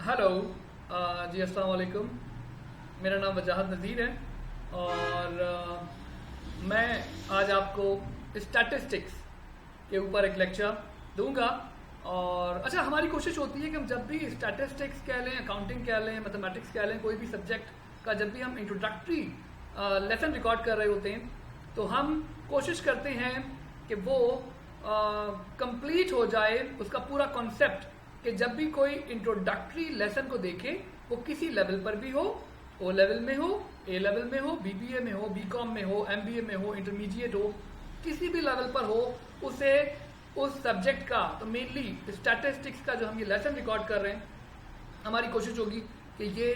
Hello. जी अस्सलाम वालेकुम। मेरा नाम वजाहत नज़ीर है और मैं आज आपको स्टैटिस्टिक्स के ऊपर एक लेक्चर दूंगा। और अच्छा, हमारी कोशिश होती है कि हम जब भी स्टैटिस्टिक्स कह लें, अकाउंटिंग कह लें, मैथमेटिक्स कह लें, कोई भी सब्जेक्ट का जब भी हम इंट्रोडक्टरी लेसन रिकॉर्ड कर रहे होते हैं तो हम कोशिश करते हैं कि वो कंप्लीट हो जाए, उसका पूरा कॉन्सेप्ट, कि जब भी कोई इंट्रोडक्टरी लेसन को देखे वो किसी लेवल पर भी हो, ओ लेवल में हो, ए लेवल में हो, बीबीए में हो, बीकॉम में हो, एमबीए में हो, इंटरमीडिएट हो, किसी भी लेवल पर हो, उसे उस सब्जेक्ट का, तो मेनली स्टैटिस्टिक्स का जो हम ये लेसन रिकॉर्ड कर रहे हैं, हमारी कोशिश होगी कि ये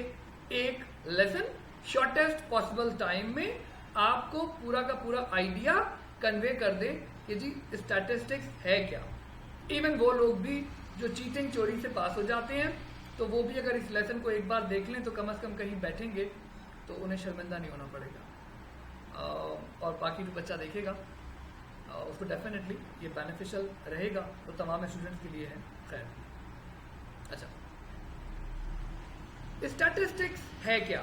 एक लेसन शॉर्टेस्ट पॉसिबल टाइम में आपको पूरा का पूरा आइडिया कन्वे कर दे कि जी स्टैटिस्टिक्स है क्या। इवन वो लोग भी जो चीटिंग चोरी से पास हो जाते हैं तो वो भी अगर इस लेसन को एक बार देख लें तो कम से कम कहीं बैठेंगे तो उन्हें शर्मिंदा नहीं होना पड़ेगा। और बाकी जो बच्चा देखेगा उसको डेफिनेटली ये बेनिफिशियल रहेगा, तो तमाम स्टूडेंट्स के लिए है। खैर, अच्छा, स्टैटिस्टिक्स है क्या,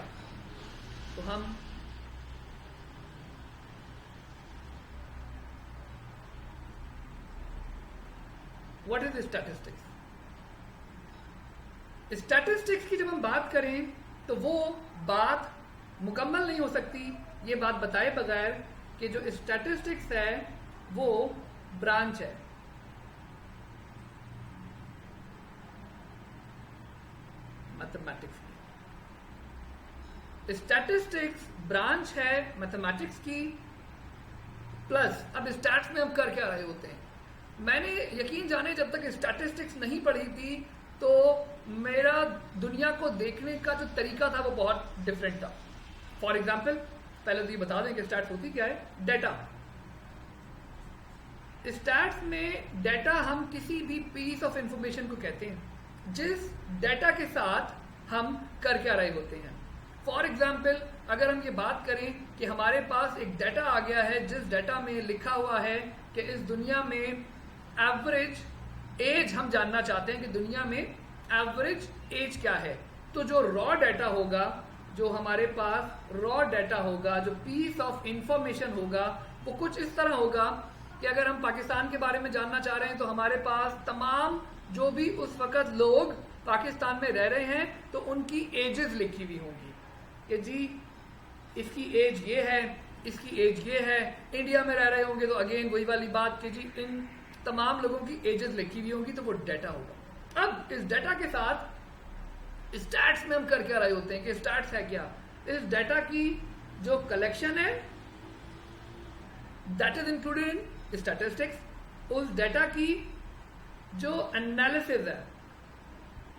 तो हम व्हाट इज स्टैटिस्टिक्स। स्टैटिस्टिक्स की जब हम बात करें तो वो बात मुकम्मल नहीं हो सकती ये बात बताए बगैर कि जो स्टैटिस्टिक्स है वो ब्रांच है मैथमेटिक्स की। स्टैटिस्टिक्स ब्रांच है मैथमेटिक्स की। प्लस अब स्टैट्स में हम कर क्या रहे होते हैं, मैंने यकीन जाने जब तक स्टैटिस्टिक्स नहीं पढ़ी थी तो मेरा दुनिया को देखने का जो तरीका था वो बहुत डिफरेंट था। फॉर एग्जाम्पल, पहले तो ये बता दें कि स्टैट्स होती क्या है। डेटा, स्टैट्स में डेटा हम किसी भी पीस ऑफ इंफॉर्मेशन को कहते हैं जिस डेटा के साथ हम कर क्या रहे होते हैं। फॉर एग्जाम्पल, अगर हम ये बात करें कि हमारे पास एक डेटा आ गया है जिस डेटा में लिखा हुआ है कि इस दुनिया में एवरेज एज हम जानना चाहते हैं कि दुनिया में एवरेज एज क्या है, तो जो रॉ डेटा होगा, जो हमारे पास रॉ डेटा होगा, जो पीस ऑफ इंफॉर्मेशन होगा, वो कुछ इस तरह होगा कि अगर हम पाकिस्तान के बारे में जानना चाह रहे हैं तो हमारे पास तमाम जो भी उस वक्त लोग पाकिस्तान में रह रहे हैं तो उनकी एजेस लिखी हुई होंगी कि जी इसकी एज ये है, इसकी एज ये है। इंडिया में रह रहे होंगे तो अगेन वही वाली बात कि जी इन तमाम लोगों की एजेस लिखी हुई होंगी, तो वो डेटा होगा। अब इस डेटा के साथ स्टैट्स में हम कर क्या रहे होते हैं कि स्टैट्स है क्या। इस डेटा की जो कलेक्शन है that is included in statistics. उस डेटा की जो एनालिसिस है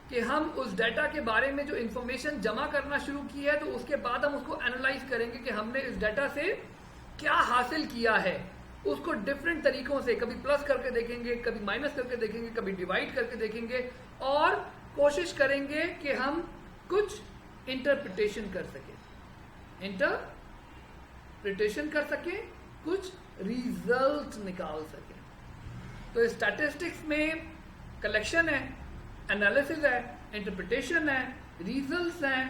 कि हम उस डेटा के बारे में जो इंफॉर्मेशन जमा करना शुरू की है तो उसके बाद हम उसको एनालाइज करेंगे कि हमने इस डेटा से क्या हासिल किया है, उसको डिफरेंट तरीकों से, कभी प्लस करके देखेंगे, कभी माइनस करके देखेंगे, कभी डिवाइड करके देखेंगे और कोशिश करेंगे कि हम कुछ इंटरप्रिटेशन कर सकें, कुछ रिजल्ट निकाल सकें। तो स्टैटिस्टिक्स में कलेक्शन है, एनालिसिस है, इंटरप्रिटेशन है, रिजल्ट्स हैं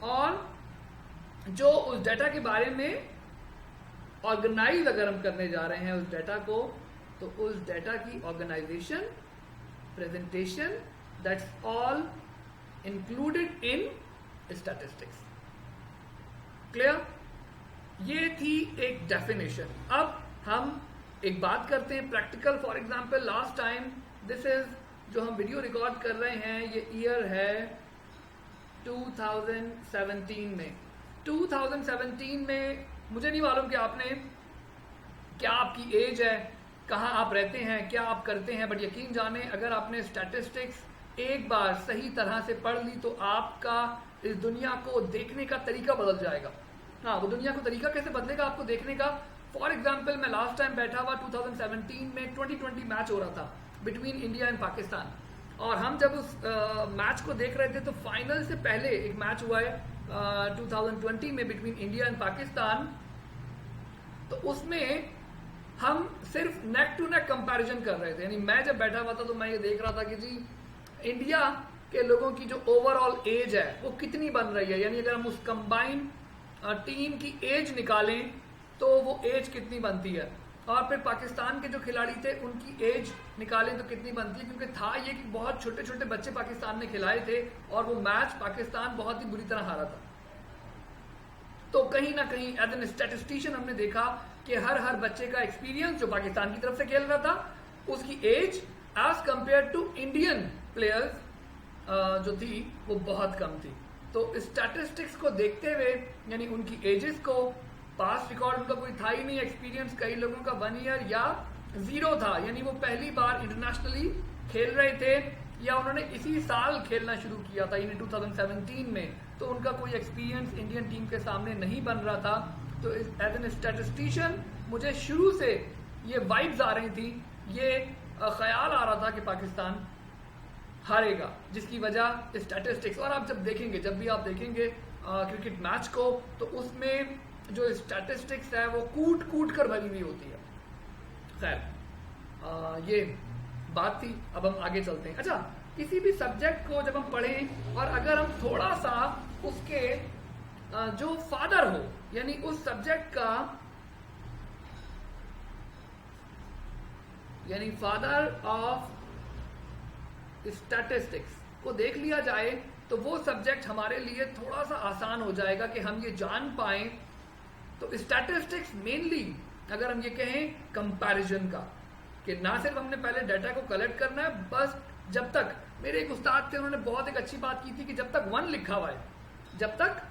और जो उस डेटा के बारे में ऑर्गेनाइज अगर हम करने जा रहे हैं उस डेटा को, तो उस डेटा की organisation, presentation, that's all included in statistics. Clear? ये थी एक डेफिनेशन। अब हम एक बात करते हैं practical. For example, last time this is जो हम वीडियो रिकॉर्ड कर रहे हैं, ये ईयर है 2017 में। 2017 में मुझे नहीं मालूम कि आपने, क्या आपकी एज है, कहाँ आप रहते हैं, क्या आप करते हैं, बट यकीन जाने अगर आपने स्टैटिस्टिक्स एक बार सही तरह से पढ़ ली तो आपका इस दुनिया को देखने का तरीका बदल जाएगा। हाँ, वो दुनिया को तरीका कैसे बदलेगा आपको देखने का। फॉर एग्जाम्पल, मैं लास्ट टाइम बैठा हुआ 2017 में T20 मैच हो रहा था बिटवीन इंडिया एंड पाकिस्तान, और हम जब उस मैच को देख रहे थे तो फाइनल से पहले एक मैच हुआ है 2020 में बिटवीन इंडिया एंड पाकिस्तान, तो उसमें हम सिर्फ नेक टू नेक कंपैरिजन कर रहे थे। यानी मैं जब बैठा हुआ था तो मैं ये देख रहा था कि जी इंडिया कि लोगों की जो ओवरऑल एज है वो कितनी बन रही है, यानी अगर हम उस कंबाइन टीम की एज निकालें तो वो एज कितनी बनती है, और फिर पाकिस्तान के जो खिलाड़ी थे उनकी एज निकालें तो कितनी बनती है, क्योंकि था ये कि बहुत छोटे छोटे बच्चे पाकिस्तान ने खिलाए थे और वो मैच पाकिस्तान बहुत ही बुरी तरह हारा था। तो कहीं ना कहीं एज एन स्टैटिस्टिशियन हमने देखा कि हर बच्चे का एक्सपीरियंस जो पाकिस्तान की तरफ से खेल रहा था उसकी age age compare to Indian players जो थी वो बहुत कम थी। तो स्टैटिस्टिक्स को देखते हुए यानी उनकी एजेस को, पास्ट रिकॉर्ड उनका कोई था ही नहीं, एक्सपीरियंस कई लोगों का 1 ईयर या 0 था, यानी वो पहली बार इंटरनेशनली खेल रहे थे या उन्होंने इसी साल खेलना शुरू किया था यानी 2017 में, तो उनका कोई एक्सपीरियंस इंडियन टीम के सामने नहीं बन रहा था। तो एज एन स्टैटिस्टिशियन मुझे शुरू से ये वाइब्स आ रही थी, ये ख्याल आ रहा था कि पाकिस्तान हारेगा, जिसकी वजह स्टैटिस्टिक्स। और आप जब देखेंगे, जब भी आप देखेंगे क्रिकेट मैच को, तो उसमें जो स्टैटिस्टिक्स है वो कूट कूट कर भरी हुई होती है। खैर ये बात थी, अब हम आगे चलते हैं। अच्छा, किसी भी सब्जेक्ट को जब हम पढ़ें और अगर हम थोड़ा सा उसके जो फादर हो यानी उस सब्जेक्ट का यानी फादर ऑफ स्टैटिस्टिक्स को देख लिया जाए तो वो सब्जेक्ट हमारे लिए थोड़ा सा आसान हो जाएगा कि हम ये जान पाए। तो स्टैटिस्टिक्स मेनली अगर हम ये कहें कंपैरिजन का, कि ना सिर्फ हमने पहले डाटा को कलेक्ट करना है, बस जब तक, मेरे एक उस्ताद थे उन्होंने बहुत एक अच्छी बात की थी कि जब तक 1 लिखा हुआ है, जब तक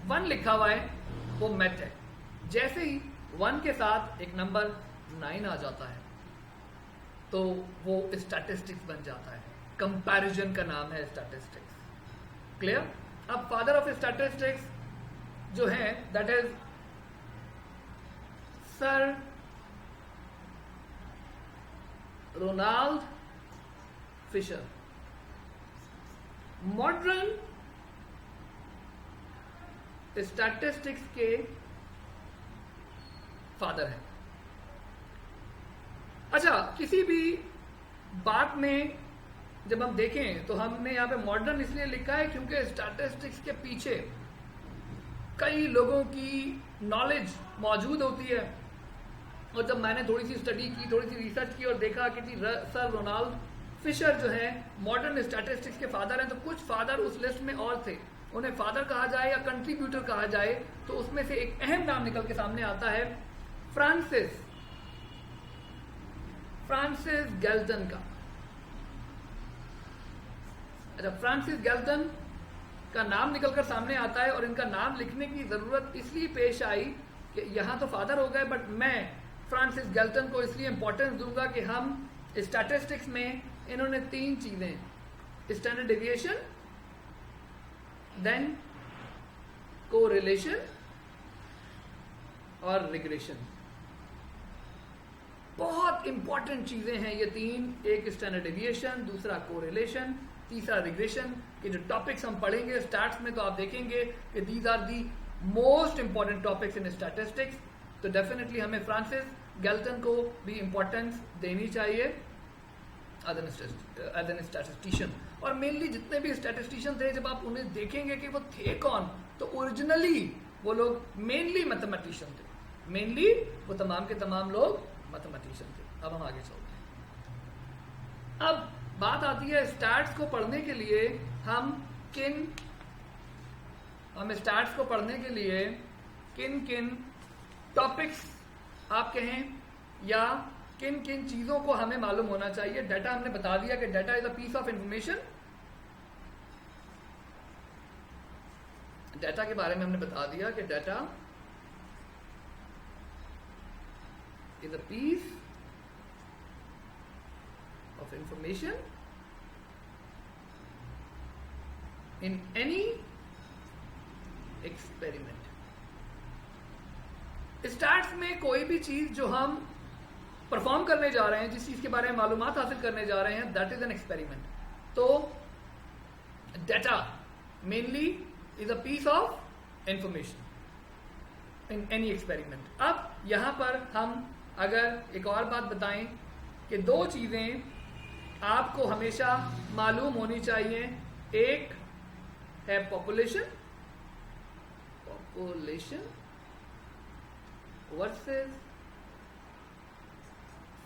1 लिखा हुआ है वो मैथ है। जैसे ही 1 के साथ एक नंबर 9 आ जाता है तो वो स्टैटिस्टिक्स बन जाता है। कंपैरिजन का नाम है स्टैटिस्टिक्स। क्लियर? अब फादर ऑफ स्टैटिस्टिक्स जो है that is sir Ronald Fisher, modern statistics के फादर हैं। अच्छा, किसी भी बात में जब हम देखें तो हमने यहां पे मॉडर्न इसलिए लिखा है क्योंकि स्टैटिस्टिक्स के पीछे कई लोगों की नॉलेज मौजूद होती है। और जब मैंने थोड़ी सी स्टडी की, थोड़ी सी रिसर्च की और देखा कि जी सर रोनाल्ड फिशर जो है मॉडर्न स्टैटिस्टिक्स के फादर हैं, तो कुछ फादर उस लिस्ट में और थे, उन्हें फादर कहा जाए या कंट्रीब्यूटर कहा जाए, तो उसमें से एक अहम नाम निकल के सामने आता है फ्रांसिस गैल्टन का। अच्छा, फ्रांसिस गैल्टन का नाम निकलकर सामने आता है और इनका नाम लिखने की जरूरत इसलिए पेश आई कि यहां तो फादर हो गए, बट मैं फ्रांसिस गैल्टन को इसलिए इंपॉर्टेंस दूंगा कि हम स्टैटिस्टिक्स में इन्होंने 3 चीजें, स्टैंडर्ड डेविएशन, देन कोरिलेशन और रिग्रेशन, बहुत इंपॉर्टेंट चीजें हैं ये 3, एक स्टैंडर्ड डेविएशन, दूसरा कोरिलेशन, तीसरा रिग्रेशन, के जो टॉपिक्स हम पढ़ेंगे स्टैट्स में तो आप देखेंगे कि these are the most important topics in statistics. तो डेफिनेटली हमें फ्रांसिस गैल्टन को भी इंपॉर्टेंस देनी चाहिए एज एन स्टैटिस्टिशियन। और मेनली जितने भी स्टैटिस्टिशियन थे, जब आप उन्हें देखेंगे कि वो थे कौन, तो ओरिजिनली वो लोग मेनली मैथमेटिशियन थे, मेनली वो तमाम के तमाम लोग मैथमेटिशियन थे। अब हम आगे चलते हैं। अब बात आती है स्टैट्स को पढ़ने के लिए हम स्टैट्स को पढ़ने के लिए किन किन टॉपिक्स आप कहें या किन किन चीजों को हमें मालूम होना चाहिए। डाटा हमने बता दिया कि data is a piece of information, data के बारे में हमने बता दिया कि data is a piece of information in any experiment। Stats में कोई भी चीज जो हम परफॉर्म करने जा रहे हैं, जिस चीज के बारे में मालूमात हासिल करने जा रहे हैं, दैट इज एन एक्सपेरिमेंट। तो data mainly is a piece of information in any experiment. अब यहां पर हम अगर एक और बात बताएं कि 2 चीजें आपको हमेशा मालूम होनी चाहिए। एक है पॉपुलेशन वर्सेस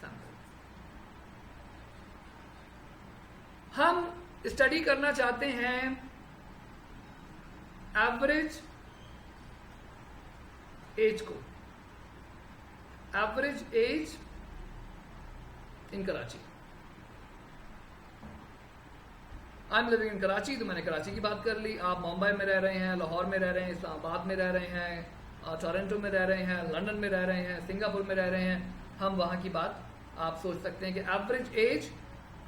सैंपल। हम स्टडी करना चाहते हैं एवरेज एज को, average age in Karachi. I am living in Karachi, तो मैंने कराची की बात कर ली। आप मुंबई में रह रहे हैं, लाहौर में रह रहे हैं, इस्लामाबाद में रह रहे हैं, टोरंटो में रह रहे हैं, लंदन में रह रहे हैं, सिंगापुर में रह रहे हैं। हम वहाँ की बात आप सोच सकते हैं कि एवरेज एज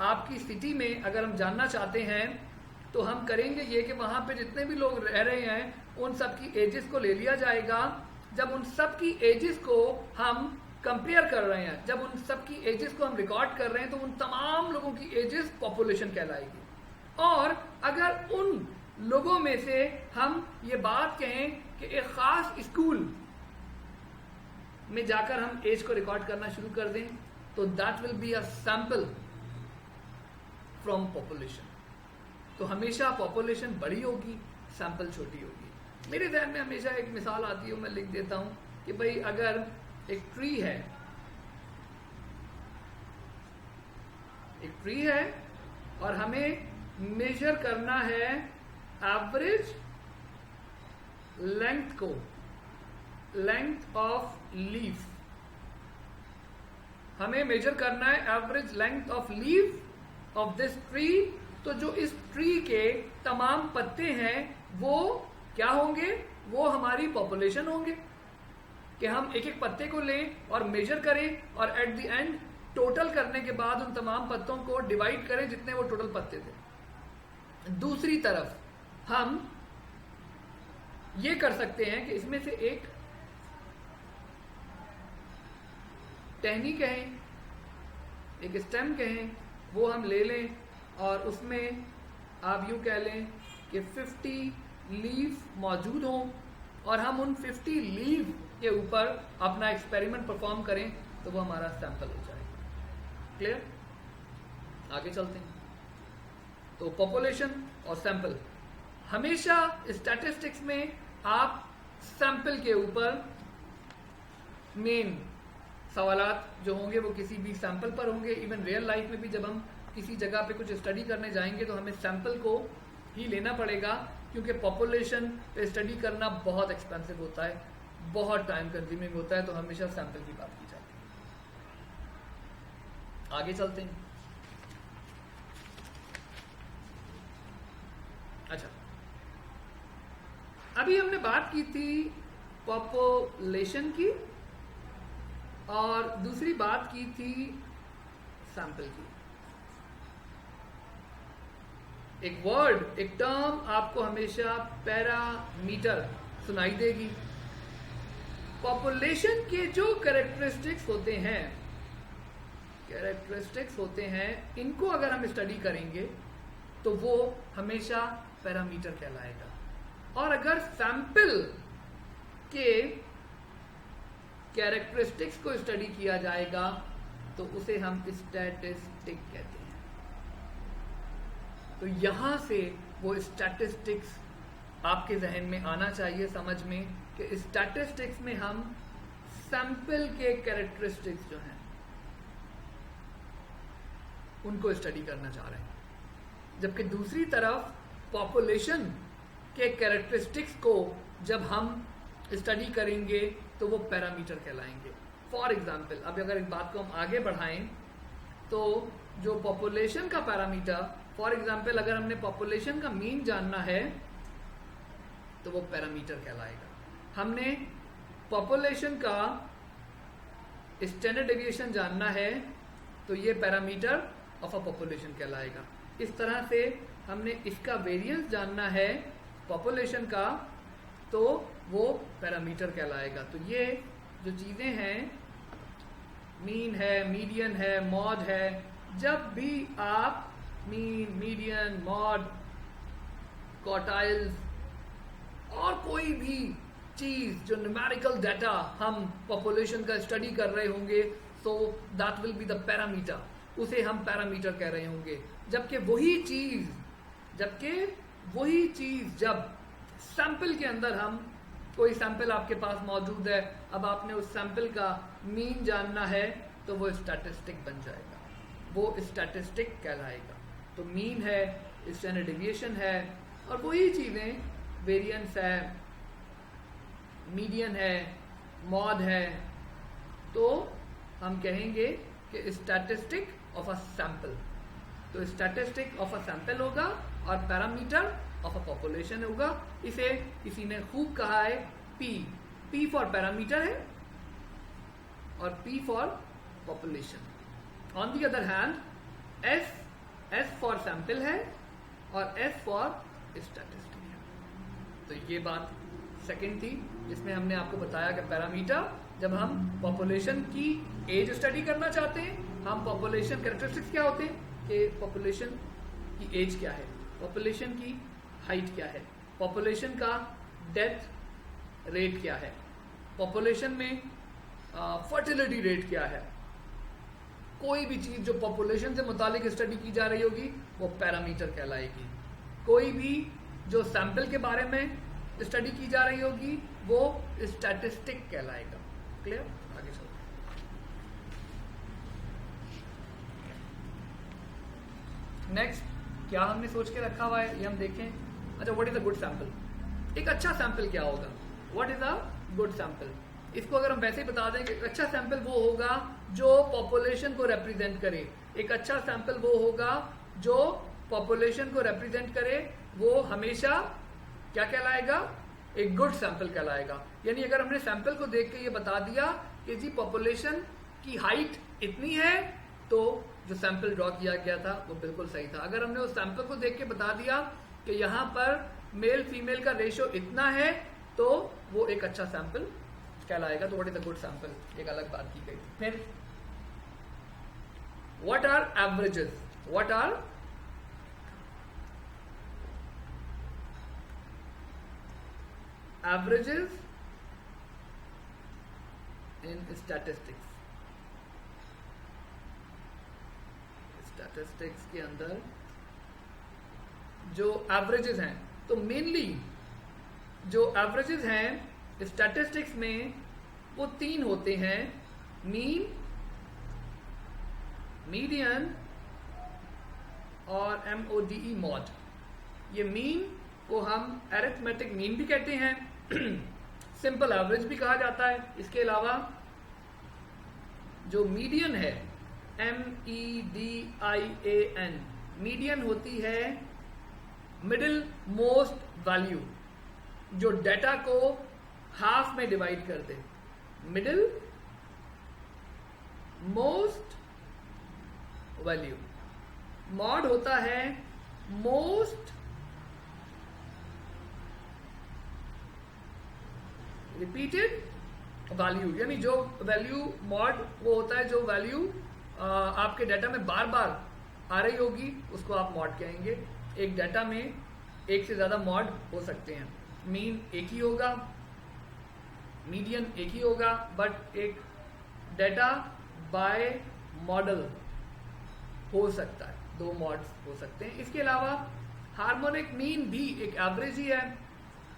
आपकी सिटी में अगर हम जानना चाहते हैं तो हम करेंगे ये कि वहाँ पे जितने भी लोग रह रहे हैं उन सब की एजेस को ले लिया जाएगा। जब उन सब की एजेस को हम कंपेयर कर रहे हैं, जब उन सब की एजेस को हम रिकॉर्ड कर रहे हैं, तो उन तमाम लोगों की एजेस पॉपुलेशन कहलाएगी। और अगर उन लोगों में से हम ये बात कहें कि एक खास स्कूल में जाकर हम एज को रिकॉर्ड करना शुरू कर दें, तो that will be a sample from population. तो हमेशा पॉपुलेशन बड़ी होगी, सैंपल छोटी होगी। मेरे ध्यान में हमेशा एक मिसाल आती है, मैं लिख देता हूं कि भाई अगर एक ट्री है और हमें मेजर करना है एवरेज लेंथ को, लेंथ ऑफ लीफ, हमें मेजर करना है average length of leaf of this tree. तो जो इस ट्री के तमाम पत्ते हैं वो क्या होंगे? वो हमारी पॉपुलेशन होंगे। कि हम एक एक पत्ते को लें और मेजर करें और एट द एंड टोटल करने के बाद उन तमाम पत्तों को डिवाइड करें जितने वो टोटल पत्ते थे। दूसरी तरफ हम ये कर सकते हैं कि इसमें से एक टहनी कहें, एक स्टेम कहें, वो हम ले लें और उसमें आप यूं कह लें कि 50 लीफ मौजूद हों और हम उन 50 लीफ के ऊपर अपना एक्सपेरिमेंट परफॉर्म करें, तो वो हमारा सैंपल हो जाएगा। क्लियर? आगे चलते हैं। तो पॉपुलेशन और सैंपल, हमेशा स्टैटिस्टिक्स में आप सैंपल के ऊपर मेन सवालात जो होंगे वो किसी भी सैंपल पर होंगे। इवन रियल लाइफ में भी जब हम किसी जगह पे कुछ स्टडी करने जाएंगे तो हमें सैंपल को ही लेना पड़ेगा, क्योंकि पॉपुलेशन पे स्टडी करना बहुत एक्सपेंसिव होता है, बहुत टाइम कंज्यूमिंग होता है, तो हमेशा सैंपल की बात की जाती है। आगे चलते हैं। अच्छा, अभी हमने बात की थी पॉपुलेशन की और दूसरी बात की थी सैंपल की। एक वर्ड, एक टर्म आपको हमेशा पैरामीटर सुनाई देगी। पॉपुलेशन के जो कैरेक्टरिस्टिक्स होते हैं, इनको अगर हम स्टडी करेंगे तो वो हमेशा पैरामीटर कहलाएगा। और अगर सैंपल के कैरेक्टरिस्टिक्स को स्टडी किया जाएगा तो उसे हम स्टैटिस्टिक कहते हैं। तो यहां से वो स्टैटिस्टिक्स आपके जहन में आना चाहिए समझ में कि स्टैटिस्टिक्स में हम सैंपल के कैरेक्टरिस्टिक्स जो हैं उनको स्टडी करना चाह रहे हैं, जबकि दूसरी तरफ पॉपुलेशन के कैरेक्टरिस्टिक्स को जब हम स्टडी करेंगे तो वो पैरामीटर कहलाएंगे। फॉर एग्जाम्पल, अब अगर इस बात को हम आगे बढ़ाएं तो जो पॉपुलेशन का पैरामीटर, फॉर एग्जाम्पल अगर हमने पॉपुलेशन का मीन जानना है तो वो पैरामीटर कहलाएगा। हमने पॉपुलेशन का स्टैंडर्ड डेविएशन जानना है तो ये पैरामीटर ऑफ अ पॉपुलेशन कहलाएगा। इस तरह से हमने इसका वेरिएंस जानना है पॉपुलेशन का तो वो पैरामीटर कहलाएगा। तो ये जो चीज़ें हैं, मीन है, मीडियन है, मॉड है, जब भी आप मीन, मीडियन, मॉड, क्वार्टाइल्स और कोई भी चीज जो न्यूमेरिकल डाटा हम पॉपुलेशन का स्टडी कर रहे होंगे, so that will be the parameter उसे हम पैरामीटर कह रहे होंगे। जबकि वही चीज जब सैंपल के अंदर हम, कोई सैंपल आपके पास मौजूद है, अब आपने उस सैंपल का मीन जानना है तो वो स्टैटिस्टिक बन जाएगा, वो स्टैटिस्टिक कहलाएगा। तो मीन है, स्टैंडर्ड डेविएशन है, और वही चीजें वेरिएंस है, मीडियन है, मॉड है, तो हम कहेंगे कि स्टैटिस्टिक ऑफ अ सैंपल। तो स्टैटिस्टिक ऑफ अ सैंपल होगा और पैरामीटर ऑफ अ पॉपुलेशन होगा। इसे किसी ने खूब कहा है पी फॉर पैरामीटर है और P for population. On the other hand S for sample है और एस फॉर स्टैटिस्टिक है। तो ये बात सेकंड थी जिसमें हमने आपको बताया कि पैरामीटर, जब हम पॉपुलेशन की एज स्टडी करना चाहते हैं, हम पॉपुलेशन कैरेक्टरिस्टिक्स क्या होते हैं कि पॉपुलेशन की एज क्या है, पॉपुलेशन की हाइट क्या है, पॉपुलेशन का डेथ रेट क्या है, पॉपुलेशन में फर्टिलिटी रेट क्या है। कोई भी चीज जो पॉपुलेशन से मुतालिक स्टडी की जा रही होगी वो पैरामीटर कहलाएगी। कोई भी जो सैंपल के बारे में स्टडी की जा रही होगी वो स्टैटिस्टिक कहलाएगा। क्लियर? आगे चलते हैं। नेक्स्ट क्या हमने सोच के रखा हुआ है ये हम देखें। अच्छा, what is a good sample? एक अच्छा सैंपल क्या होगा? What is a good sample? इसको अगर हम वैसे ही बता दें कि अच्छा सैंपल वो होगा जो पॉपुलेशन को रिप्रेजेंट करे। एक अच्छा सैंपल वो होगा जो पॉपुलेशन को रिप्रेजेंट करे, वो हमेशा क्या कहलाएगा? एक गुड सैंपल कहलाएगा। यानी अगर हमने सैंपल को देख के ये बता दिया कि जी पॉपुलेशन की हाइट इतनी है, तो जो सैंपल ड्रॉ किया गया था वो बिल्कुल सही था। अगर हमने उस सैंपल को देख के बता दिया कि यहाँ पर मेल फीमेल का रेशियो इतना है, तो वो एक अच्छा सैंपल कहलाएगा। तो what is a good sample, एक अलग बात की गई। फिर what are averages? What are averages in statistics? Statistics के अंदर जो एवरेजेस हैं, तो मेनली जो एवरेजेस हैं स्टैटिस्टिक्स में वो तीन होते हैं: मीन, मीडियन और MODE मॉड। ये मीन को हम अरिथमेटिक मीन भी कहते हैं, सिंपल एवरेज भी कहा जाता है। इसके अलावा जो मीडियन है, MEDIAN, मीडियन होती है मिडिल मोस्ट वैल्यू, जो डेटा को हाफ में डिवाइड कर दे। Middle most value. मॉड होता है मोस्ट रिपीटेड वैल्यू, यानी जो वैल्यू मॉड वो होता है जो वैल्यू आपके डाटा में बार बार आ रही होगी, उसको आप मॉड कहेंगे। एक डाटा में एक से ज्यादा मॉड हो सकते हैं। मीन एक ही होगा, मीडियन एक ही होगा, बट एक डाटा बाय मॉडल हो सकता है, दो मॉड्स हो सकते हैं। इसके अलावा हार्मोनिक मीन भी एक एवरेज ही है,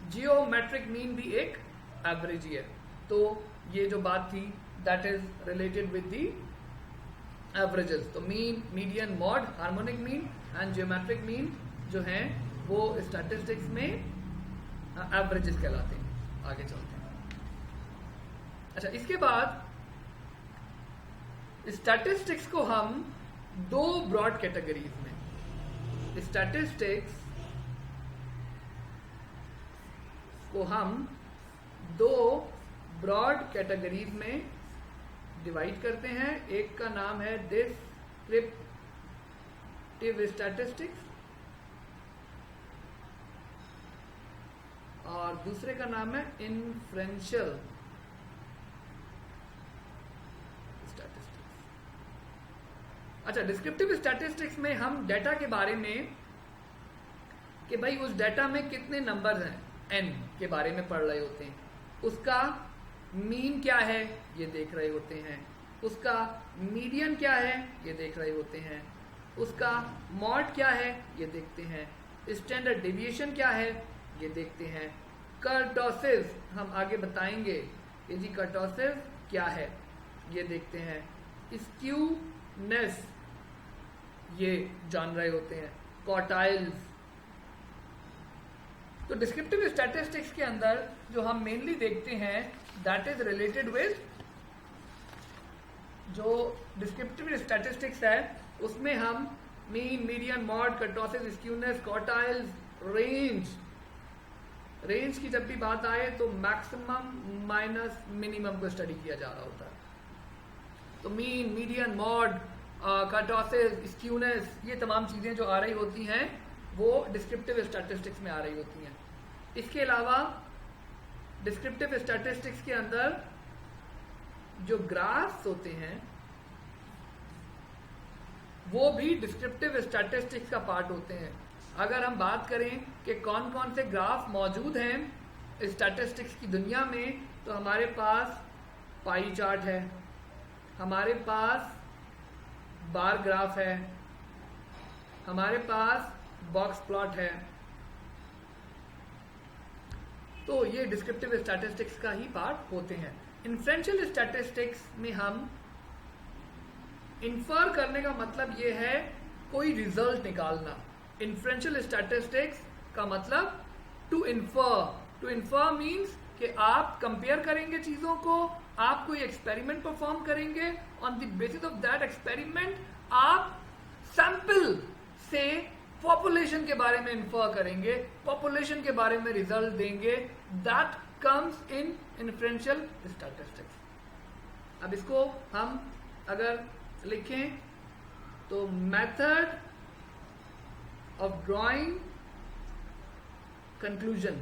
जियोमेट्रिक मीन भी एक एवरेज ही है। तो ये जो बात थी that is related with the averages. तो mean, median, mode, harmonic mean and geometric mean जो हैं वो स्टैटिस्टिक्स में एवरेजेस कहलाते हैं। आगे चलते हैं। अच्छा, इसके बाद स्टैटिस्टिक्स को हम दो ब्रॉड कैटेगरीज में, स्टैटिस्टिक्स को हम दो ब्रॉड कैटेगरीज में डिवाइड करते हैं। एक का नाम है डिस्क्रिप्टिव स्टैटिस्टिक्स और दूसरे का नाम है इन्फ्रेंशियल स्टैटिस्टिक्स। अच्छा, डिस्क्रिप्टिव स्टैटिस्टिक्स में हम डेटा के बारे में कि भाई उस डेटा में कितने नंबर्स हैं, n के बारे में पढ़ रहे होते हैं, उसका मीन क्या है ये देख रहे होते हैं, उसका मीडियन क्या है ये देख रहे होते हैं, उसका मॉड क्या है ये देखते हैं, स्टैंडर्ड डेविएशन क्या है ये देखते हैं, कर्टोसिस हम आगे बताएंगे ये जी कर्टोसिस क्या है ये देखते हैं, स्क्यूनेस ये जान रहे होते हैं, क्वार्टाइल्स। तो डिस्क्रिप्टिव स्टैटिस्टिक्स के अंदर जो हम मेनली देखते हैं दैट इज रिलेटेड विद, जो डिस्क्रिप्टिव स्टैटिस्टिक्स है उसमें हम mean, median, mod, kurtosis, skewness, quartiles, range की जब भी बात आए तो मैक्सिमम माइनस मिनिमम को स्टडी किया जा रहा होता है। तो mean, median, mod, kurtosis, skewness ये तमाम चीजें जो आ रही होती हैं वो डिस्क्रिप्टिव स्टैटिस्टिक्स में आ रही होती हैं। इसके अलावा डिस्क्रिप्टिव स्टैटिस्टिक्स के अंदर जो ग्राफ्स होते हैं वो भी डिस्क्रिप्टिव स्टैटिस्टिक्स का पार्ट होते हैं। अगर हम बात करें कि कौन कौन से ग्राफ मौजूद हैं स्टैटिस्टिक्स की दुनिया में, तो हमारे पास पाई चार्ट है, हमारे पास बार ग्राफ है, हमारे पास बॉक्स प्लॉट है। तो ये डिस्क्रिप्टिव स्टैटिस्टिक्स का ही पार्ट होते हैं। इन्फ्रेंशियल स्टैटिस्टिक्स में हम इन्फर करने का मतलब ये है कोई रिजल्ट निकालना। इन्फ्रेंशियल स्टैटिस्टिक्स का मतलब टू इन्फर मीन्स कि आप कंपेयर करेंगे चीजों को, आप कोई एक्सपेरिमेंट परफॉर्म करेंगे, on the basis of that experiment आप सैंपल से पॉपुलेशन के बारे में इन्फर करेंगे, पॉपुलेशन के बारे में रिजल्ट देंगे। That comes in inferential statistics. अब इसको हम अगर लिखें तो method of drawing conclusion,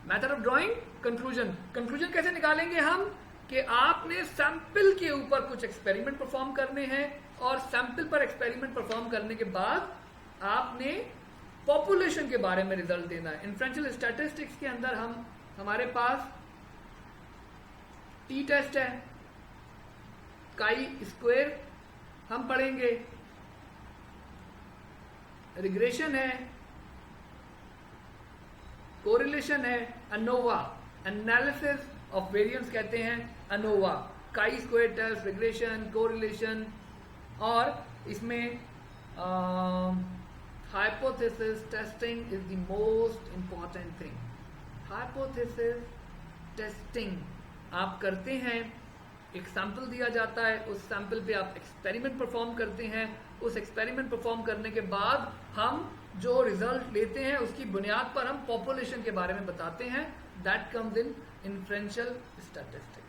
method of drawing conclusion. Conclusion कैसे निकालेंगे हम कि आपने सैंपल के ऊपर कुछ एक्सपेरिमेंट परफॉर्म करने हैं और सैंपल पर एक्सपेरिमेंट परफॉर्म करने के बाद आपने पॉपुलेशन के बारे में रिजल्ट देना है। इन्फ्रेंशियल स्टैटिस्टिक्स के अंदर हमारे पास टी टेस्ट है, काई स्क्वायर हम पढ़ेंगे, रिग्रेशन है, कोरिलेशन है, अनोवा एनालिसिस ऑफ वेरिएंस कहते हैं, ANOVA, chi square test, regression, correlation, और इसमें hypothesis testing is the most important thing. Hypothesis testing आप करते हैं, एक सैंपल दिया जाता है, उस सैंपल पे आप एक्सपेरिमेंट परफॉर्म करते हैं, उस एक्सपेरिमेंट परफॉर्म करने के बाद हम जो रिजल्ट लेते हैं उसकी बुनियाद पर हम पॉपुलेशन के बारे में बताते हैं। That comes in inferential statistics.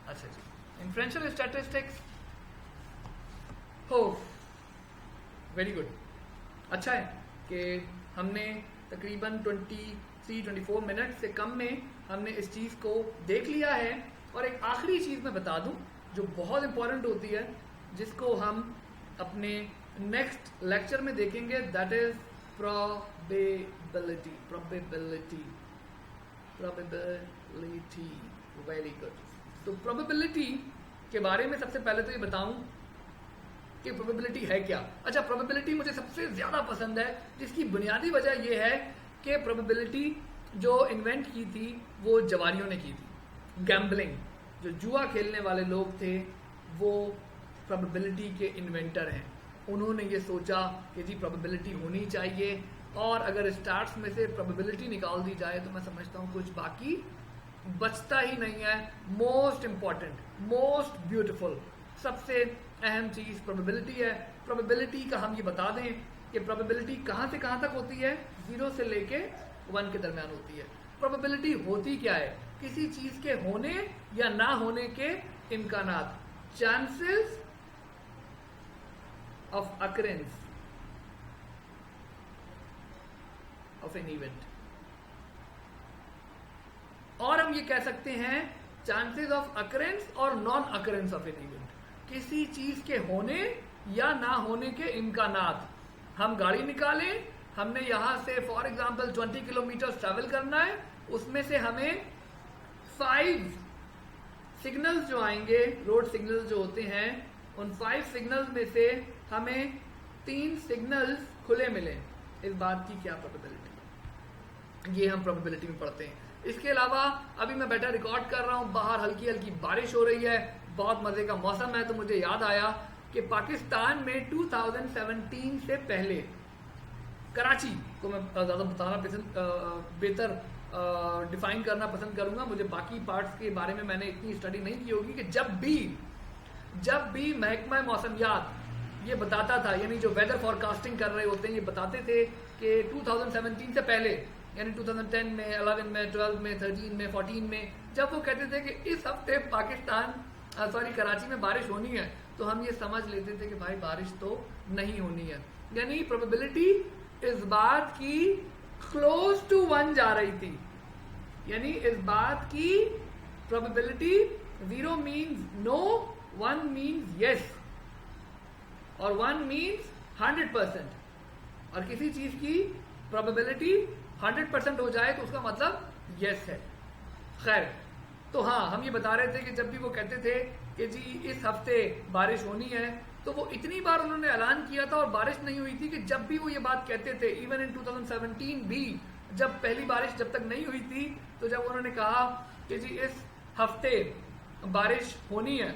अच्छा जी, इन्फ्रेंशियल स्टैटिस्टिक्स हो वेरी गुड। अच्छा है कि हमने तकरीबन 23-24 मिनट से कम में हमने इस चीज को देख लिया है। और एक आखिरी चीज मैं बता दूं जो बहुत इंपॉर्टेंट होती है, जिसको हम अपने नेक्स्ट लेक्चर में देखेंगे, that is probability. Very good. तो प्रोबेबिलिटी के बारे में सबसे पहले तो ये बताऊं कि प्रोबेबिलिटी है क्या। अच्छा, प्रोबेबिलिटी मुझे सबसे ज्यादा पसंद है, जिसकी बुनियादी वजह यह है कि प्रोबेबिलिटी जो इन्वेंट की थी वो जवारियों ने की थी। गैम्बलिंग, जो जुआ खेलने वाले लोग थे वो प्रोबेबिलिटी के इन्वेंटर हैं। उन्होंने ये सोचा कि जी प्रोबेबिलिटी होनी चाहिए, और अगर स्टार्स में से प्रोबेबिलिटी निकाल दी जाए तो मैं समझता हूँ कुछ बाकी बचता ही नहीं है। मोस्ट इंपॉर्टेंट, मोस्ट ब्यूटीफुल, सबसे अहम चीज प्रोबेबिलिटी है। प्रोबेबिलिटी का हम ये बता दें कि प्रोबेबिलिटी कहाँ से कहाँ तक होती है, 0 से लेके 1 के दरमियान होती है। प्रोबेबिलिटी होती क्या है, किसी चीज के होने या ना होने के इम्कानात, chances of occurrence of an event. और हम ये कह सकते हैं चांसेस ऑफ अकरेंस और non occurrence of an event, किसी चीज के होने या ना होने के इम्कानात। हम गाड़ी निकालें, हमने यहां से फॉर एग्जांपल 20 किलोमीटर ट्रैवल करना है, उसमें से हमें 5 सिग्नल्स जो आएंगे, रोड सिग्नल्स जो होते हैं, उन 5 सिग्नल्स में से हमें 3 सिग्नल्स खुले मिले। इस बात की क्या प्रोबेबिलिटी, ये हम प्रोबेबिलिटी में पढ़ते हैं। इसके अलावा अभी मैं बैठा रिकॉर्ड कर रहा हूँ, बाहर हल्की हल्की बारिश हो रही है, बहुत मजे का मौसम है, तो मुझे याद आया कि पाकिस्तान में 2017 से पहले कराची को मैं ज़्यादा बताना बेहतर डिफाइन करना पसंद करूंगा। मुझे बाकी पार्ट्स के बारे में मैंने इतनी स्टडी नहीं की होगी कि जब भी महकमा मौसमियात ये बताता था, यानी जो वेदर फॉरकास्टिंग कर रहे होते हैं, ये बताते थे कि 2017 से पहले, यानी 2010 में, 11 में, 12 में, 13 में, 14 में, जब वो कहते थे कि इस हफ्ते कराची में बारिश होनी है, तो हम ये समझ लेते थे कि भाई बारिश तो नहीं होनी है। यानी प्रोबेबिलिटी इस बात की क्लोज टू 1 जा रही थी, यानी इस बात की probability 0 means no, 1 means yes, और 1 मीन्स 100%। और किसी चीज की प्रोबेबिलिटी 100% हो जाए तो उसका मतलब यस है। खैर, तो हाँ, हम ये बता रहे थे कि जब भी वो कहते थे कि जी इस हफ्ते बारिश होनी है, तो वो इतनी बार उन्होंने ऐलान किया था और बारिश नहीं हुई थी कि जब भी वो ये बात कहते थे, इवन इन 2017 भी, जब पहली बारिश जब तक नहीं हुई थी, तो जब उन्होंने कहा कि जी इस हफ्ते बारिश होनी है,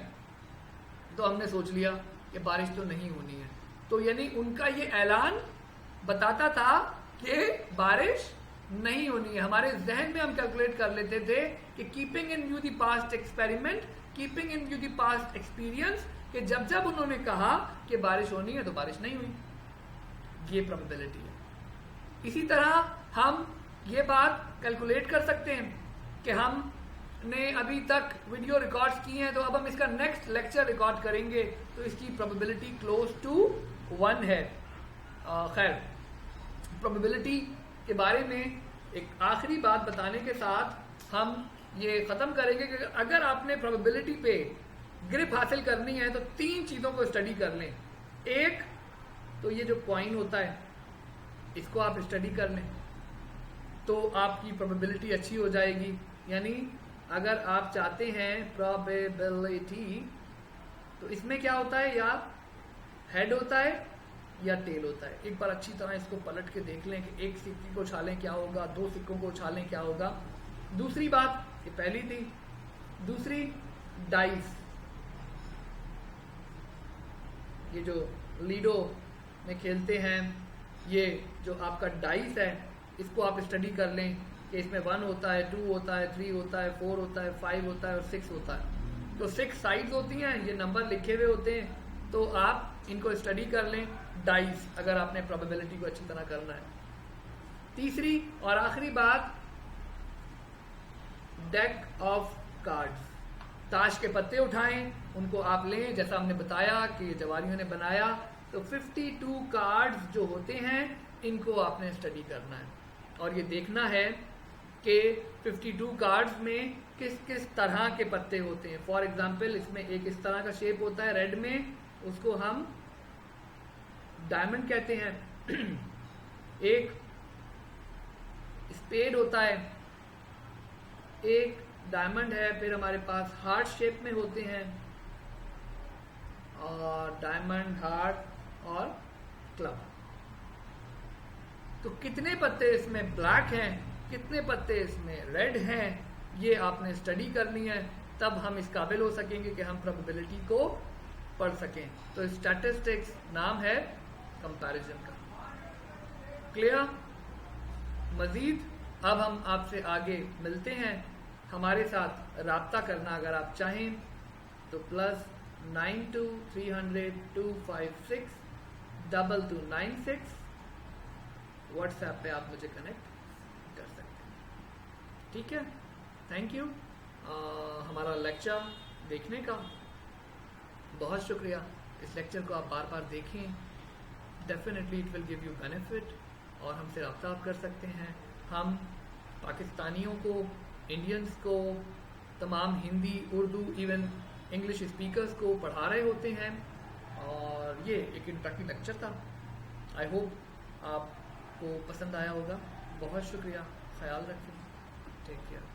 तो हमने सोच लिया कि बारिश तो नहीं होनी है। तो यानी उनका ये ऐलान बताता था कि बारिश नहीं होनी है। हमारे जहन में हम कैलकुलेट कर लेते थे कि keeping in view the past experiment, keeping in view the past experience, कि जब जब उन्होंने कहा कि बारिश होनी है तो बारिश नहीं हुई। ये प्रोबेबिलिटी है। इसी तरह हम ये बात कैलकुलेट कर सकते हैं कि हमने अभी तक वीडियो रिकॉर्ड्स किए हैं, तो अब हम इसका नेक्स्ट लेक्चर रिकॉर्ड करेंगे, तो इसकी प्रोबेबिलिटी क्लोज टू 1 है। खैर, प्रोबेबिलिटी के बारे में एक आखिरी बात बताने के साथ हम ये खत्म करेंगे कि अगर आपने प्रोबेबिलिटी पे ग्रिप हासिल करनी है तो 3 चीजों को स्टडी कर लें। एक तो ये जो कॉइन होता है, इसको आप स्टडी कर लें तो आपकी प्रोबेबिलिटी अच्छी हो जाएगी। यानी अगर आप चाहते हैं प्रोबेबिलिटी, तो इसमें क्या होता है, या हेड होता है या टेल होता है। एक बार अच्छी तरह इसको पलट के देख लें कि एक सिक्के को उछालें क्या होगा, 2 सिक्कों को उछालें क्या होगा। दूसरी बात, ये पहली थी। दूसरी, डाइस, ये जो लीडो में खेलते हैं, ये जो आपका डाइस है, इसको आप स्टडी कर लें कि इसमें 1 होता है, 2 होता है, 3 होता है, 4 होता है, 5 होता है और 6 होता है। तो 6 साइड्स होती हैं, ये नंबर लिखे हुए होते हैं, तो आप इनको स्टडी कर लें डाइस, अगर आपने प्रोबेबिलिटी को अच्छी तरह करना है। तीसरी और आखिरी बात, डेक ऑफ कार्ड्स, ताश के पत्ते उठाएं, उनको आप लें, जैसा हमने बताया कि जवारियों ने बनाया, तो 52 कार्ड्स जो होते हैं इनको आपने स्टडी करना है और ये देखना है कि 52 कार्ड्स में किस किस तरह के पत्ते होते हैं। फॉर एग्जाम्पल, इसमें एक इस तरह का शेप होता है रेड में, उसको हम डायमंड कहते हैं। एक स्पेड होता है, एक डायमंड है, फिर हमारे पास हार्ट शेप में होते हैं, और डायमंड, हार्ट और क्लब। तो कितने पत्ते इसमें ब्लैक हैं, कितने पत्ते इसमें रेड हैं, ये आपने स्टडी करनी है, तब हम इस काबिल हो सकेंगे कि हम प्रोबेबिलिटी को पढ़ सकें। तो स्टैटिस्टिक्स नाम है कंपैरिजन का। क्लियर? मजीद अब हम आपसे आगे मिलते हैं। हमारे साथ राब्ता करना अगर आप चाहें तो +92 300 256 2296 व्हाट्सएप पे आप मुझे कनेक्ट कर सकते हैं। ठीक है, थैंक यू हमारा लेक्चर देखने का बहुत शुक्रिया। इस लेक्चर को आप बार बार देखें, definitely it will give you benefit, और हमसे रब्ता आप कर सकते हैं। हम पाकिस्तानियों को, इंडियंस को, तमाम Hindi, Urdu, even English speakers को पढ़ा रहे होते हैं, और ये एक इंटरेक्टिव लेक्चर था। आई होप आपको पसंद आया होगा। बहुत शुक्रिया, ख्याल रखें। Take care.